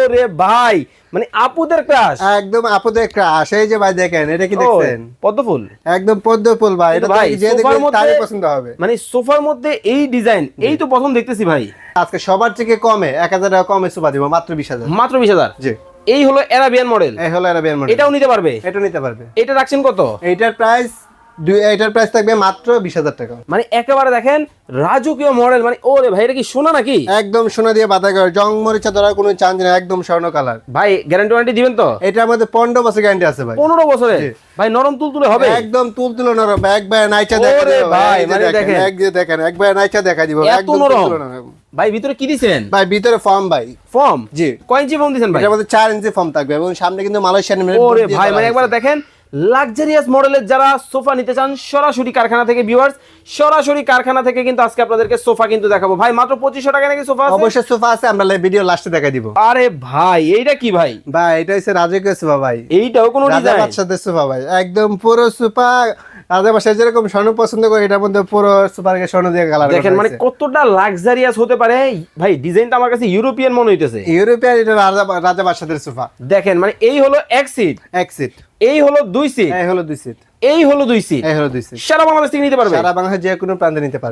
ওরে ভাই মানে আপুদের ক্রাশ, একদম আপুদের ক্রাশ। এই যে ভাই দেখেন, এটা কি দেখছেন? পদ্ম ফুল, একদম পদ্ম ফুল ভাই। এটা ভাই যে দেখবে সোফার মধ্যে তারই পছন্দ হবে। মানে সোফার মধ্যে এই ডিজাইন এই তো প্রথম দেখতেছি ভাই। আজকে সবার থেকে কমে 1000 টাকা কমে সোফা দিব, মাত্র 20000। মাত্র 20000। জি, এই হলো অ্যারাবিয়ান মডেল, এই হলো আরাবিয়ান মডেল। এটাও নিতে পারবে? এটা নিতে পারবে। এটা রাখছেন কত? এইটার প্রাইস থাকবে মাত্র 20000 টাকা। মানে একেবারে দেখেন রাজকীয় মডেল, মানে ওরে ভাই এটা কি সোনা নাকি? একদম সোনা দিয়ে বাঁধা করে, জং মরিচা ধরার কোনো চান্স নেই, একদম স্বর্ণ কালার। ভাই গ্যারান্টি ওয়ারেন্টি দিবেন তো? এটার মধ্যে 15 বছর গ্যারান্টি আছে ভাই। 15 বছরে ভাই নরম তুলতুলে হবে? একদম তুলতুলে নরম, একবার নাইচা দেখা ওরে দিও ভাই, এই যে মানে দেখেন, দেখেন একবার নাইচা দেখা দিব, এত একদম নরম। তুলতুলে নরম। ভাই ভিতরে কি দিছেন? ভাই ভিতরে ফর্ম ভাই। ফর্ম? জি। কয় ইঞ্চি ফর্ম দিছেন ভাই? এটার মধ্যে 4 ইঞ্চি ফর্ম থাকবে এবং সামনে কিন্তু মালয়েশিয়ান মেড। ওরে ভাই মানে একবার দেখেন লাক্সারিয়াস মডেলের যারা সোফা নিতে চান সরাসরি কারখানা থেকে, ভিউয়ার্স সরাসরি কারখানা থেকে কিন্তু আজকে আপনাদেরকে সোফা কিন্তু দেখাবো। ভাই মাত্র 2500 টাকা নাকি সোফা আছে? অবশ্যই সোফা আছে, আমরা ভিডিও লাস্টে দেখা দিব। আরে ভাই এইটা কি ভাই? ভাই এটা হচ্ছে রাজকীয় সোফা ভাই। এইটাও কোনো রাজা ডিজাইন? বাদশাদের সোফা ভাই, একদম পুরো সোফা। রাজা বাদশা যেরকম স্বর্ণ পছন্দ করে, এটার মধ্যে পুরো সোফাকে স্বর্ণ দিয়ে কালার দেখেন মানে কতটা লাক্সারিয়াস হতে পারে ভাই। ডিজাইনটা আমার কাছে ইউরোপিয়ান মনে হইতেছে। ইউরোপিয়ান, এটা রাজা বাদশাদের সোফা। দেখেন মানে এই হলো এক সিট, এক সিট, এই হলো দুই সিট, এই হলো 2 সিট, এই হলো দুই সিট, এই হলো 2 সিট। সারা বাংলাদেশ থেকে নিতে পারবে? সারা বাংলাদেশে যে কোনো প্রান্তে নিতে পারবে।